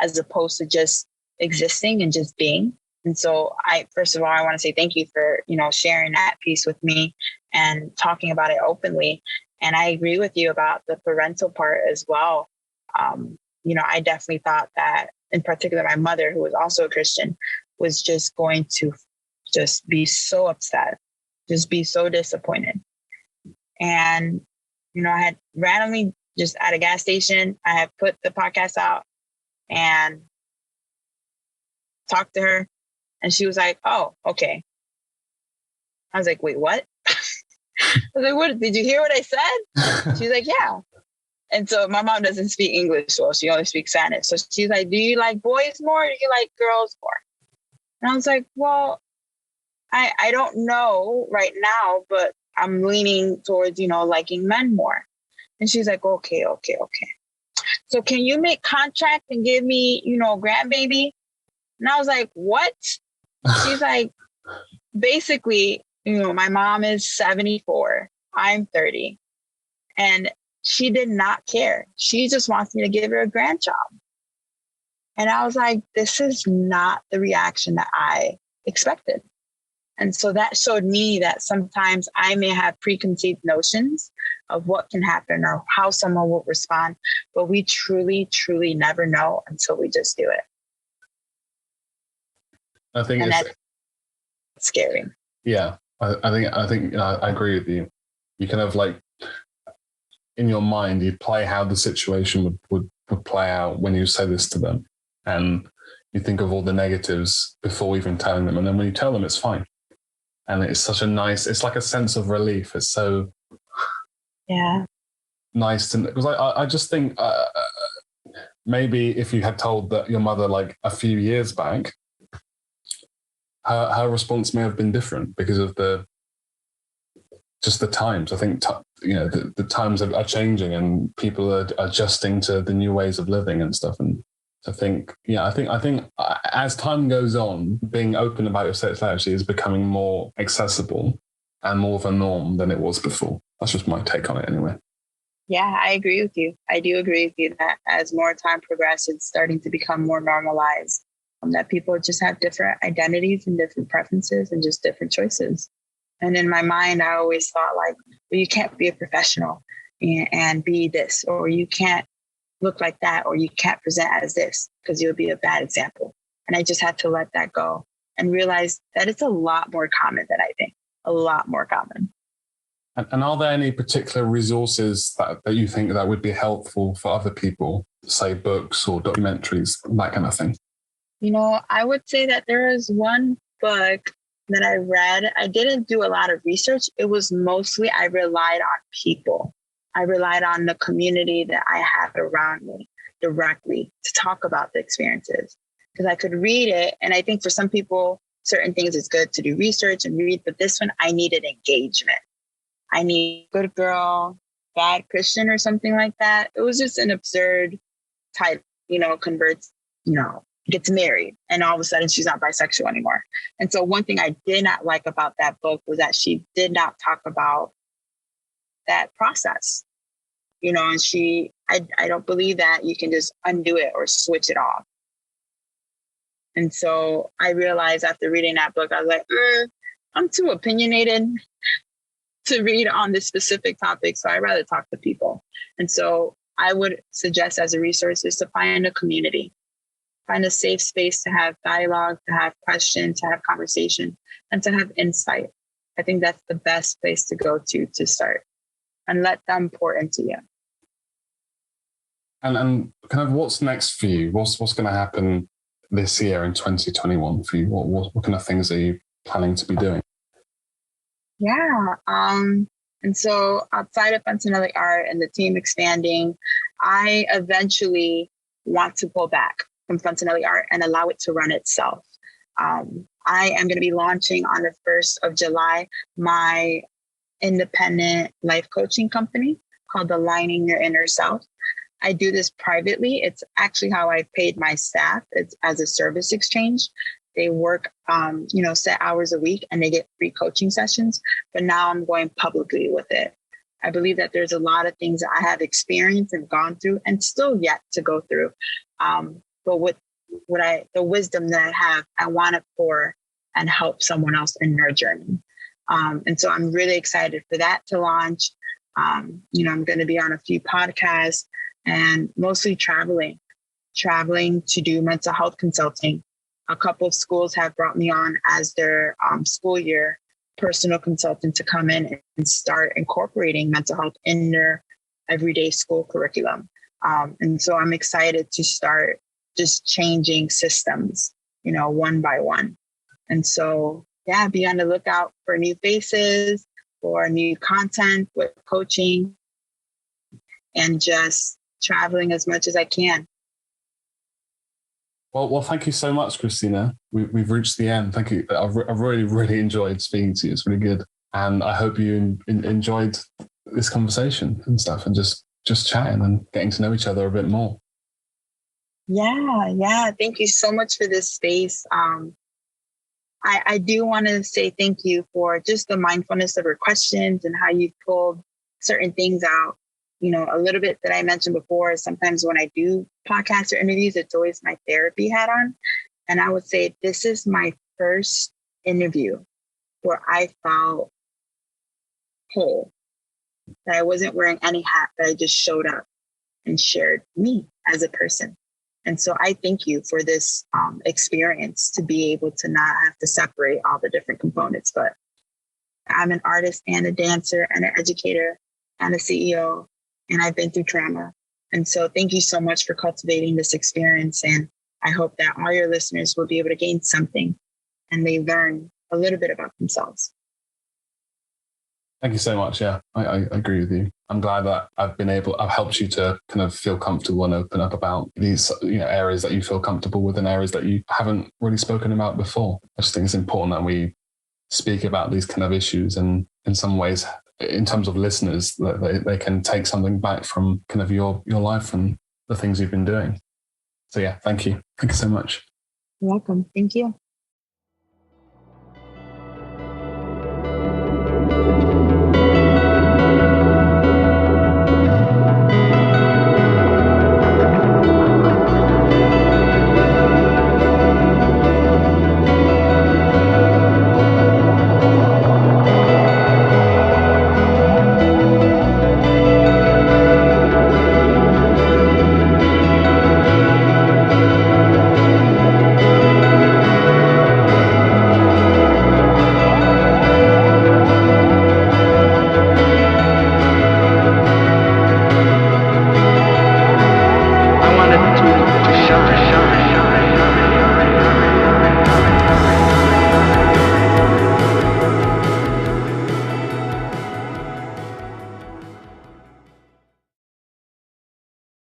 as opposed to just existing and just being. And so first of all, I want to say thank you for, sharing that piece with me and talking about it openly. And I agree with you about the parental part as well. I definitely thought that, in particular, my mother, who was also a Christian, was just going to just be so upset, just be so disappointed. And, I had randomly just at a gas station, I had put the podcast out and talked to her. And she was like, oh, okay. I was like, wait, what? I was like, what? Did you hear what I said? She's like, yeah. And so my mom doesn't speak English well. She only speaks Spanish. So she's like, do you like boys more or do you like girls more? And I was like, well, I don't know right now, but I'm leaning towards, liking men more. And she's like, okay. So can you make contract and give me, grandbaby? And I was like, what? She's like, basically, my mom is 74. I'm 30. And she did not care. She just wants me to give her a grandchild. And I was like, this is not the reaction that I expected. And so that showed me that sometimes I may have preconceived notions of what can happen or how someone will respond, but we truly, truly never know until we just do it. I think that's scary. Yeah, I think I agree with you. You kind of like in your mind, you play how the situation would play out when you say this to them, and you think of all the negatives before even telling them, and then when you tell them, it's fine. And it's such a nice, it's like a sense of relief. It's so nice to, because I just think maybe if you had told that your mother like a few years back, her response may have been different because of the times. I think, the times are changing and people are adjusting to the new ways of living and stuff. And I think as time goes on, being open about your sexuality is becoming more accessible and more of a norm than it was before. That's just my take on it anyway. Yeah, I agree with you. I do agree with you that as more time progresses, it's starting to become more normalized, that people just have different identities and different preferences and just different choices. And in my mind, I always thought like, well, you can't be a professional and be this, or you can't look like that, or you can't present as this because you'll be a bad example. And I just had to let that go and realize that it's a lot more common than I think, a lot more common. And are there any particular resources that you think that would be helpful for other people, say books or documentaries, that kind of thing? I would say that there is one book that I read. I didn't do a lot of research. It was mostly I relied on people. I relied on the community that I have around me directly to talk about the experiences, because I could read it. And I think for some people, certain things it's good to do research and read, but this one, I needed engagement. I need good girl, bad Christian or something like that. It was just an absurd type, converts, gets married and all of a sudden she's not bisexual anymore. And so one thing I did not like about that book was that she did not talk about that process, and I don't believe that you can just undo it or switch it off. And so I realized after reading that book, I was like, I'm too opinionated to read on this specific topic. So I'd rather talk to people. And so I would suggest as a resource is to find a community, find a safe space to have dialogue, to have questions, to have conversation, and to have insight. I think that's the best place to go to start, and let them pour into you. And kind of what's next for you? What's going to happen this year in 2021 for you? What kind of things are you planning to be doing? Yeah. In And so outside of Fontenelle Art and the team expanding, I eventually want to pull back from Fontenelle Art and allow it to run itself. I am going to be launching on the 1st of July my independent life coaching company called Aligning Your Inner Self. I do this privately. It's actually how I paid my staff. It's as a service exchange. They work, set hours a week and they get free coaching sessions. But now I'm going publicly with it. I believe that there's a lot of things that I have experienced and gone through and still yet to go through. But with the wisdom that I have, I want to pour and help someone else in their journey. And so I'm really excited for that to launch. I'm going to be on a few podcasts and mostly traveling to do mental health consulting. A couple of schools have brought me on as their school year personal consultant to come in and start incorporating mental health in their everyday school curriculum. And so I'm excited to start just changing systems, one by one. And so, be on the lookout for new faces, for new content with coaching, and just traveling as much as I can. Well, thank you so much, Christina. We've reached the end. Thank you. I've really, really enjoyed speaking to you. It's really good. And I hope you enjoyed this conversation and stuff and just chatting and getting to know each other a bit more. Yeah. Thank you so much for this space. I do want to say thank you for just the mindfulness of your questions and how you pulled certain things out. A little bit that I mentioned before, sometimes when I do podcasts or interviews, it's always my therapy hat on. And I would say this is my first interview where I felt whole, that I wasn't wearing any hat, that I just showed up and shared me as a person. And so I thank you for this experience to be able to not have to separate all the different components. But I'm an artist and a dancer and an educator and a CEO, and I've been through trauma. And so thank you so much for cultivating this experience. And I hope that all your listeners will be able to gain something and they learn a little bit about themselves. Thank you so much. Yeah, I agree with you. I'm glad that I've helped you to kind of feel comfortable and open up about these, areas that you feel comfortable with and areas that you haven't really spoken about before. I just think it's important that we speak about these kind of issues, and in some ways, in terms of listeners, that they can take something back from kind of your life and the things you've been doing. So yeah, thank you. Thank you so much. You're welcome. Thank you.